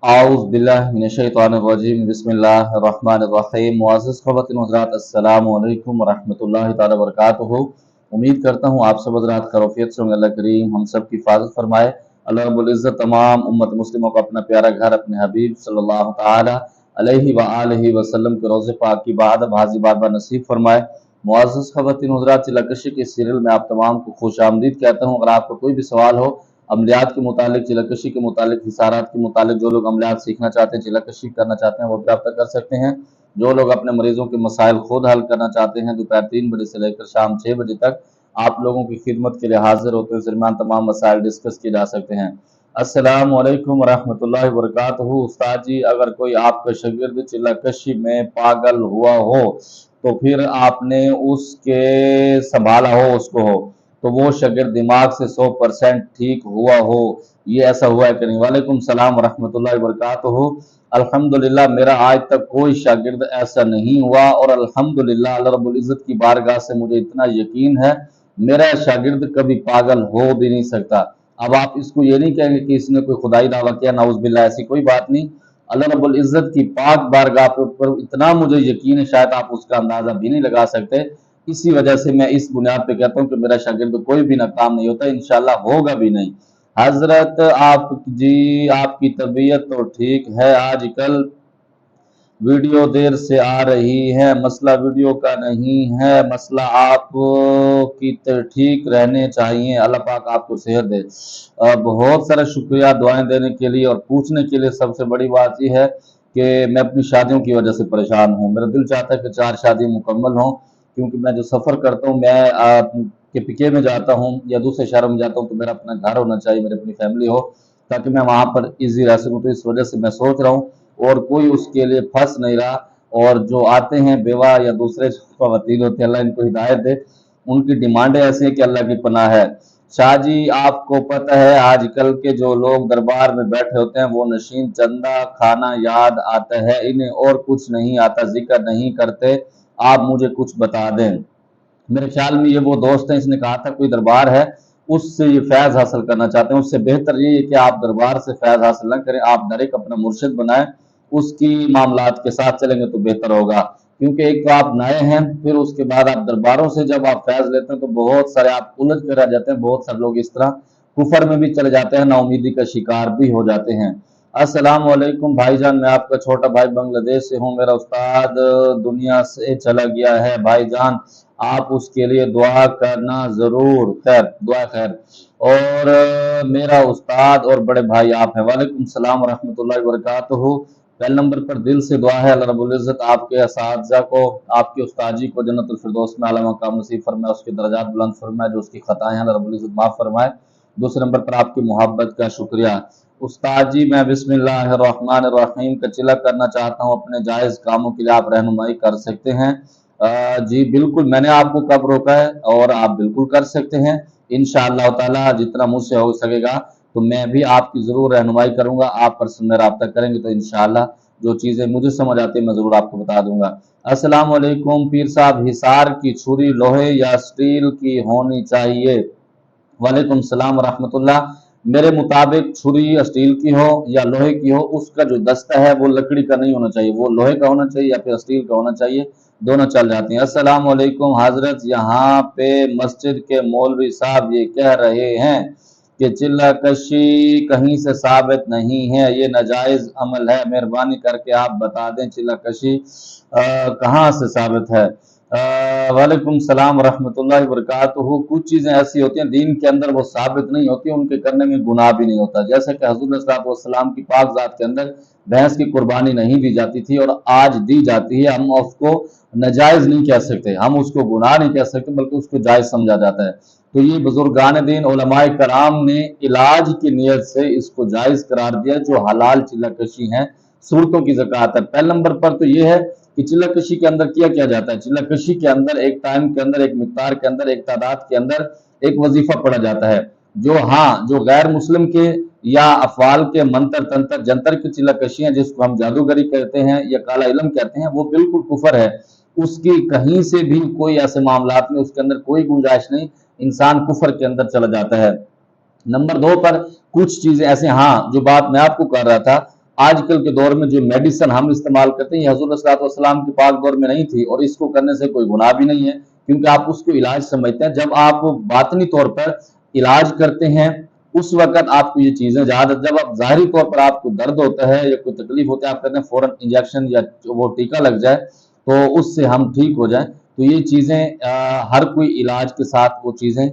आउज़ बिल्लाहि मिनश्शैतानिर्रजीम बिस्मिल्लाहिर्रहमानिर्रहीम। मुअज़्ज़ज़ ख़वातीन व हज़रात, अस्सलामु अलैकुम व रहमतुल्लाहि तआला व बरकातुहू। उम्मीद करता हूँ आप सब हज़रात खैरियत से होंगे। अल्लाह करीम हम सब की हिफाजत फरमाए। अल्लाह रब्बुल इज़्ज़त तमाम उम्मत मुस्लिमों को अपना प्यारा घर अपने हबीब सल्लल्लाहु तआला अलैहि व आलिहि वसल्लम के रोज़े पाक की बादब हाज़िर बार बार नसीब फरमाए। मुअज़्ज़ज़ ख़वातीन व हज़रात, चिलकशी के सीरियल में आप तमाम को खुशामदीद कहता हूँ। अगर आपको कोई भी सवाल हो अमलियात के मुतालिक, चिलकशी के मुतालिक, हिसारात के मुतालिक, जो लोग अमलियात सीखना चाहते हैं, चिलकशी करना चाहते हैं, वो भी रब्ता कर सकते हैं। जो लोग अपने मरीजों के मसाइल खुद हल करना चाहते हैं, दोपहर 3 बजे से लेकर शाम 6 बजे तक आप लोगों की खिदमत के लिए हाजिर होते हैं। इस दरमियान तमाम मसाइल डिस्कस किए जा सकते हैं। अस्सलामु अलैकुम रहमतुल्लाहि व बरकातुहू। उस्ताद जी, अगर कोई आपका शागिर्द चिलकशी में पागल हुआ हो तो फिर आपने उसके संभाला हो उसको हो तो वो शागिर्द दिमाग से 100% ठीक हुआ हो, ये ऐसा हुआ है कि नहीं? वालेकुम सलाम रहमतुल्लाहि वबरकातुहू। अल्हम्दुलिल्लाह मेरा आज तक कोई शागिर्द ऐसा नहीं हुआ और अल्हम्दुलिल्लाह अल्लाह रब्बुल इज़्ज़त की बारगाह से मुझे इतना यकीन है मेरा शागिर्द कभी पागल हो भी नहीं सकता। अब आप इसको ये नहीं कहेंगे कि इसने कोई खुदाई दावा किया, नाउज़ बिल्लाह, ऐसी कोई बात नहीं। अल्लाह रब्बुल इज़्ज़त की पाक बारगाह पर इतना मुझे यकीन है, शायद आप उसका अंदाजा भी नहीं लगा सकते। इसी वजह से मैं इस बुनियाद पे कहता हूँ कि मेरा शागिर्द कोई भी नाकाम नहीं होता, इंशाल्लाह होगा भी नहीं। हजरत आप जी, आपकी तबीयत तो ठीक है, आजकल वीडियो देर से आ रही है। मसला वीडियो का नहीं है, मसला आप की ठीक रहने चाहिए। अल्लाह पाक आपको सेहत दे। बहुत सारा शुक्रिया दुआएं देने के लिए और पूछने के लिए। सबसे बड़ी बात यह है कि मैं अपनी शादियों की वजह से परेशान हूँ। मेरा दिल चाहता है कि 4 शादी मुकम्मल हों, क्योंकि मैं जो सफ़र करता हूँ, मैं के में जाता हूँ या दूसरे शहरों में जाता हूँ, तो मेरा अपना घर होना चाहिए, मेरी अपनी फैमिली हो, ताकि मैं वहाँ पर ईजी रह सकूँ। तो इस वजह से मैं सोच रहा हूँ और कोई उसके लिए फंस नहीं रहा। और जो आते हैं बेवा या दूसरे ख़वातीन होते हैं, अल्लाह इनको हिदायत दे, उनकी डिमांडें ऐसी हैं कि अल्लाह की पनाह है। शाह जी, आपको पता है आजकल के जो लोग दरबार में बैठे होते हैं वो नशीन चंदा खाना याद आता है, इन्हें और कुछ नहीं आता, जिक्र नहीं करते। आप मुझे कुछ बता दें। मेरे ख्याल में ये वो दोस्त है, इसने कहा था कोई दरबार है, उससे ये फैज़ हासिल करना चाहते हैं। उससे बेहतर ये है कि आप दरबार से फैज़ हासिल न करें, आप डायरेक्ट अपना मुर्शिद बनाएं, उसकी मामलात के साथ चलेंगे तो बेहतर होगा। क्योंकि एक तो आप नए हैं, फिर उसके बाद आप दरबारों से जब आप फैज़ लेते हैं तो बहुत सारे आप उलझ कर रह जाते हैं। बहुत सारे लोग इस तरह कुफर में भी चले जाते हैं, नाउमीदी का शिकार भी हो जाते हैं। अस्सलाम वालेकुम भाईजान, मैं आपका छोटा भाई बांग्लादेश से हूँ। मेरा उस्ताद दुनिया से चला गया है भाईजान, आप उसके लिए दुआ करना जरूर। खैर, दुआ खैर। और मेरा उस्ताद और बड़े भाई आप हैं। वालेकुम सलाम रहमतुल्लाहि व बरकातुहू। पहले नंबर पर दिल से दुआ है, अल्लाह रब्बुल इज़्ज़त आपके असातिज़ा को, आपके उस्ताद जी को जन्नतुल फिरदौस में आला मकाम नसीब फरमाए, उसके दर्जात बुलंद फरमाए, जो उसकी खताएं हैं अल्लाह रब्बुल इज़्ज़त माफ़ फरमाए। दूसरे नंबर पर आपकी मोहब्बत का शुक्रिया। उस्ताद जी, मैं बिस्मिल्लाहिर्रहमानिर्रहीम का चिला करना चाहता हूँ, अपने जायज़ कामों के लिए आप रहनुमाई कर सकते हैं? जी बिल्कुल, मैंने आपको कब रोका है? और आप बिल्कुल कर सकते हैं इंशाअल्लाह ताला, जितना मुझसे हो सकेगा तो मैं भी आपकी ज़रूर रहनुमाई करूँगा। आप पर्सनल में राब्ता करेंगे तो इंशाअल्लाह जो चीज़ें मुझे समझ आती है मैं ज़रूर आपको बता दूंगा। अस्सलाम वालेकुम पीर साहब, हिसार की छुरी लोहे या स्टील की होनी चाहिए? वालेकुम सलाम रहमतुल्लाह। मेरे मुताबिक छुरी स्टील की हो या लोहे की हो, उसका जो दस्ता है वो लकड़ी का नहीं होना चाहिए, वो लोहे का होना चाहिए या फिर स्टील का होना चाहिए, दोनों चल जाती हैं। अस्सलाम वालेकुम हजरत, यहाँ पे मस्जिद के मौलवी साहब ये कह रहे हैं कि चिल्लाकशी कहीं से साबित नहीं है, ये नाजायज अमल है। मेहरबानी करके आप बता दें चिल्लाकशी कहाँ से साबित है? वालेकुम सलाम रहमतुल्लाहि व बरकातुहू। कुछ चीज़ें ऐसी होती हैं दीन के अंदर वो साबित नहीं होती, उनके करने में गुनाह भी नहीं होता। जैसे कि हज़ूर सल्लल्लाहु अलैहि वसल्लम की पाक ज़ात के अंदर भैंस की कुर्बानी नहीं दी जाती थी और आज दी जाती है। हम उसको नाजायज़ नहीं कह सकते, हम उसको गुनाह नहीं कह सकते, बल्कि उसको जायज़ समझा जाता है। तो ये बुजुर्गान दीन उलमाए कराम ने इलाज की नीयत से इसको जायज़ करार दिया, जो हलाल चिल्लाकशी है, सूरतों की ज़कात है। पहले नंबर पर तो ये है कि चिल्लाकशी के अंदर किया क्या जाता है? चिल्लाकशी के अंदर एक टाइम के अंदर, एक मिकदार के अंदर, एक तादाद के अंदर एक वजीफा पढ़ा जाता है। जो गैर मुस्लिम के या अफवाल के मंत्र तंत्र जंतर की चिल्लाकशी है, जिसको हम जादूगरी कहते हैं या काला इलम कहते हैं, वो बिल्कुल कुफर है। उसकी कहीं से भी कोई ऐसे मामलात में उसके अंदर कोई गुंजाइश नहीं, इंसान कुफर के अंदर चला जाता है। नंबर 2 पर कुछ चीजें ऐसे, हाँ, जो बात मैं आपको कर रहा था आजकल के दौर में जो मेडिसिन हम इस्तेमाल करते हैं ये हजूर सल्लल्लाहु अलैहि वसल्लम के पाक दौर में नहीं थी, और इसको करने से कोई गुनाह भी नहीं है, क्योंकि आप उसको इलाज समझते हैं। जब आप बातनी तौर पर इलाज करते हैं उस वक्त आपको ये चीजें ज्यादा, जब आप जाहिरी तौर पर आपको दर्द होता है या कोई तकलीफ होता है, आप कहते हैं फौरन इंजेक्शन या वो टीका लग जाए तो उससे हम ठीक हो जाएं, तो ये चीजें हर कोई इलाज के साथ वो चीजें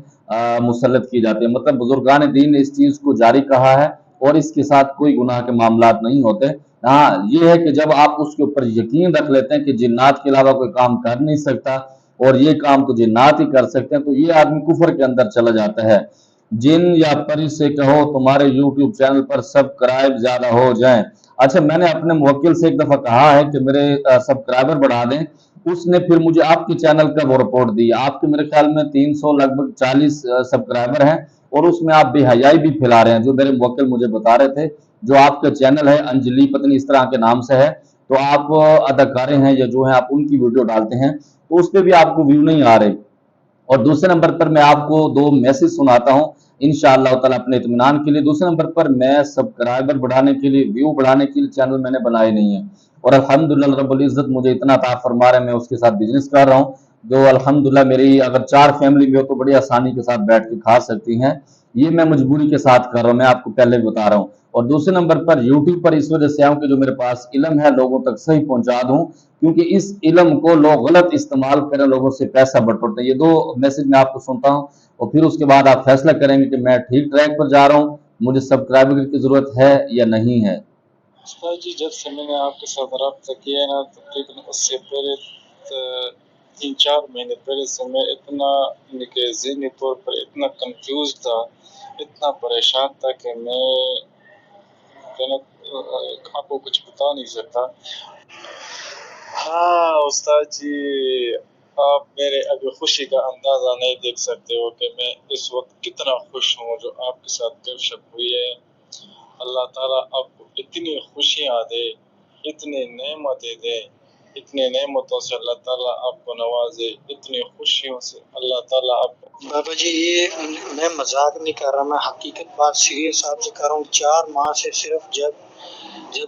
मुसल्लत की जाती है। मतलब बुजुर्गान दीन ने इस चीज को जारी कहा है और इसके साथ कोई गुनाह के मामलात नहीं होते। हाँ ये है कि जब आप उसके ऊपर यकीन रख लेते हैं कि जिन्नात के अलावा कोई काम कर नहीं सकता और ये काम तो जिन्नात ही कर सकते हैं, तो ये आदमी कुफर के अंदर चला जाता है। जिन या परी से कहो तुम्हारे यूट्यूब चैनल पर सब्सक्राइब ज्यादा हो जाएं। अच्छा, मैंने अपने मुवक्किल से एक दफा कहा है कि मेरे सब्सक्राइबर बढ़ा दें, उसने फिर मुझे आपके चैनल का वो रिपोर्ट दी। आपके मेरे ख्याल में 300 लगभग 40 सब्सक्राइबर हैं और उसमें आप बेहयाई भी फैला रहे हैं, जो मेरे मुवक्किल मुझे बता रहे थे। जो आपका चैनल है अंजलि पत्नी इस तरह के नाम से है, तो आप अदाकारें हैं या जो है आप उनकी वीडियो डालते हैं, तो उस पर भी आपको व्यू नहीं आ रहे। और दूसरे नंबर पर मैं आपको दो मैसेज सुनाता हूं इंशाअल्लाह ताला अपने इत्मीनान के लिए। दूसरे नंबर पर मैं सब्सक्राइबर बढ़ाने के लिए, व्यू बढ़ाने के लिए चैनल मैंने बनाए नहीं है, और अल्हम्दुलिल्लाह रब्बुल इज्जत मुझे इतना अता फरमा रहा है, मैं उसके साथ बिजनेस कर रहा हूँ जो अल्हम्दुलिल्लाह मेरी अगर 4 फैमिली भी हो तो बड़ी आसानी के साथ बैठ के खा सकती हैं। ये मैं मजबूरी के साथ कर रहा हूँ, मैं आपको पहले भी बता रहा हूँ। और दूसरे नंबर पर यूट्यूब पर इस वजह से आऊँ कि जो मेरे पास इल्म है लोगों तक सही पहुंचा दूं, क्योंकि इस इल्म को लोग गलत इस्तेमाल करें, लोगों से पैसा बटोरते हैं। ये दो मैसेज मैं आपको सुनता हूँ और फिर उसके बाद आप फैसला करेंगे कि मैं ठीक ट्रैक पर जा रहा हूँ, मुझे सब्सक्राइबर की जरूरत है या नहीं है। उस्ताद जी, जब से मैंने आपके साथ रब्ता किया है ना, तकरीबन उससे पहले 3-4 महीने पहले से मैं इतना ज़हनी तौर पर इतना कंफ्यूज था, इतना परेशान था कि मैं आपको कुछ बता नहीं सकता। हाँ उस्ताद जी, आप मेरे अभी खुशी का अंदाज़ा नहीं देख सकते हो कि मैं इस वक्त कितना खुश हूँ जो आपके साथ गपशप हुई है। अल्लाह ताला आपको इतनी खुशियाँ दे, इतनी नेमतें दे, इतनी नेमतों से अल्लाह ताला आपको नवाजे, इतनी खुशियों से अल्लाह ताला आपको। बाबा जी, ये मैं मजाक नहीं कर रहा, मैं हकीकत बात सीरियस आपसे कर रहा हूँ। 4 माह से सिर्फ जब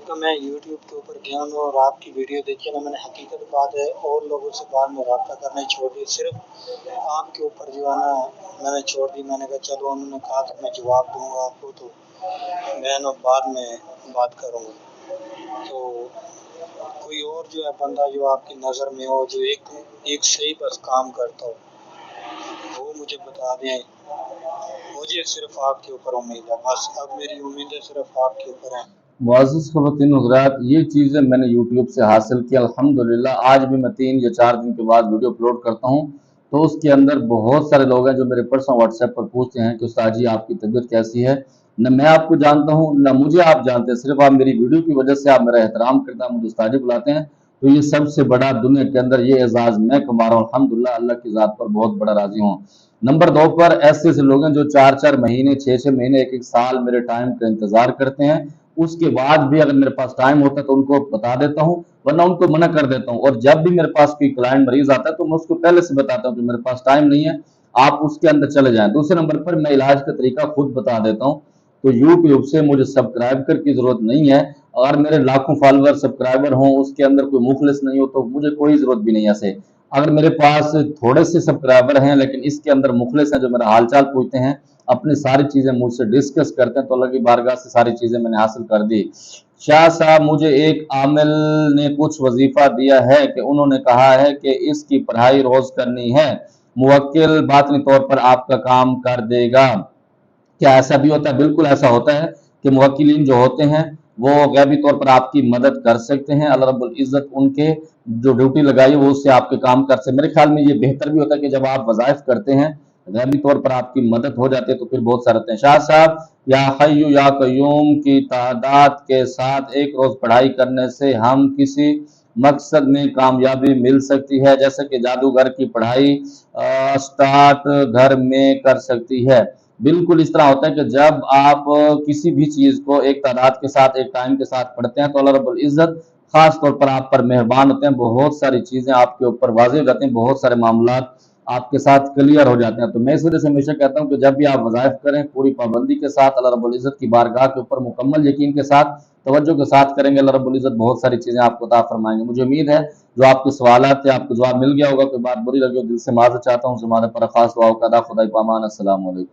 का मैं यूट्यूब के ऊपर गया हूँ और आपकी वीडियो देखी ना, मैंने हकीकत बात है और लोगों से बाद में रब्ता करना ही छोड़ दिया। सिर्फ आपके ऊपर जो है ना मैंने छोड़ दी। मैंने कहा चलो, उन्होंने कहा कि मैं जवाब दूंगा आपको, तो मैं ना बाद में बात करूँगा। तो कोई और जो है बंदा जो आपकी नज़र में हो, जो एक सही बस काम करता हो, वो मुझे बता दें। मुझे सिर्फ आपके ऊपर उम्मीद है, बस अब मेरी उम्मीदें सिर्फ आपके ऊपर हैं। मुअज़्ज़िज़ ख़वातीन व हज़रात, ये चीज़ें मैंने यूट्यूब से हासिल की अल्हम्दुलिल्लाह। आज भी मैं 3 या 4 दिन के बाद वीडियो अपलोड करता हूँ, तो उसके अंदर बहुत सारे लोग हैं जो मेरे पर्सनल व्हाट्सएप पर पूछते हैं कि उस्ताद जी आपकी तबीयत कैसी है। न मैं आपको जानता हूँ न मुझे आप जानते हैं, सिर्फ आप मेरी वीडियो की वजह से आप मेरा एहतराम करते हैं, मुझे उस्ताद जी बुलाते हैं, तो ये सबसे बड़ा दुनिया के अंदर ये एजाज़ मैं कमा रहा हूँ। अल्हम्दुलिल्लाह, अल्लाह की ज़ात पर बहुत बड़ा राज़ी हूँ। नंबर 2 पर ऐसे लोग हैं जो 4-4 महीने 6-6 महीने 1-1 साल मेरे टाइम का इंतजार करते हैं। उसके बाद भी अगर मेरे पास टाइम होता है तो उनको बता देता हूँ, वरना उनको मना कर देता हूँ। और जब भी मेरे पास कोई क्लाइंट मरीज आता है तो मैं उसको पहले से बताता हूँ कि मेरे पास टाइम नहीं है, आप उसके अंदर चले जाएं। दूसरे नंबर पर मैं इलाज का तरीका खुद बता देता हूँ। तो यूट्यूब से मुझे सब्सक्राइबर की जरूरत नहीं है। अगर मेरे लाखों फॉलोअर सब्सक्राइबर हों, उसके अंदर कोई मुखलिस नहीं हो, तो मुझे कोई जरूरत भी नहीं है ऐसे। अगर मेरे पास थोड़े से सब्सक्राइबर हैं लेकिन इसके अंदर मुखलिस हैं जो मेरा हालचाल पूछते हैं, अपनी सारी चीजें मुझसे डिस्कस करते हैं, तो अल्लाह की बारगाह से सारी चीजें मैंने हासिल कर दी। शाह साहब, मुझे एक आमिल ने कुछ वजीफा दिया है कि उन्होंने कहा है कि इसकी पढ़ाई रोज करनी है, मुवक्किल बातनी तौर पर आपका काम कर देगा। क्या ऐसा भी होता है? बिल्कुल ऐसा होता है कि मुवक्किलीन जो होते हैं वो गैबी तौर पर आपकी मदद कर सकते हैं। अल्लाह रब्बुल इज्जत उनके जो ड्यूटी लगाई है वो उससे आपके काम कर सकते हैं। मेरे ख्याल में ये बेहतर भी होता है कि जब आप वज़ाइफ करते हैं, गैबी तौर पर आपकी मदद हो जाती है, तो फिर बहुत सारे होते हैं। शाह साहब, या हय्यु या कय्यूम की तादाद के साथ एक रोज पढ़ाई करने से हम किसी मकसद में कामयाबी मिल सकती है, जैसे कि जादूगर की पढ़ाई स्टार्ट घर में कर सकती है। बिल्कुल इस तरह होता है कि जब आप किसी भी चीज को एक तादाद के साथ, एक टाइम के साथ पढ़ते हैं, तो अल्लाह रब्बुल इज्जत खास तौर पर आप पर मेहरबान होते हैं, बहुत सारी चीजें आपके ऊपर वाज़ेह हो जाती हैं, बहुत सारे मामलात آپ کے ساتھ کلیئر ہو جاتے ہیں۔ تو میں اس وجہ سے ہمیشہ کہتا ہوں کہ جب بھی آپ وظائف کریں پوری پابندی کے ساتھ، اللہ رب العزت کی بارگاہ کے اوپر مکمل یقین کے ساتھ، توجہ کے ساتھ کریں گے، اللہ رب العزت بہت ساری چیزیں آپ کو عطا فرمائیں گے۔ مجھے امید ہے جو آپ کے سوالات تھے آپ کو جواب مل گیا ہوگا، کوئی بات بری لگی ہو دل سے معذرت چاہتا ہوں، زمانے پر خاص دعاؤں کا ادا، خدا پامان، السلام علیکم۔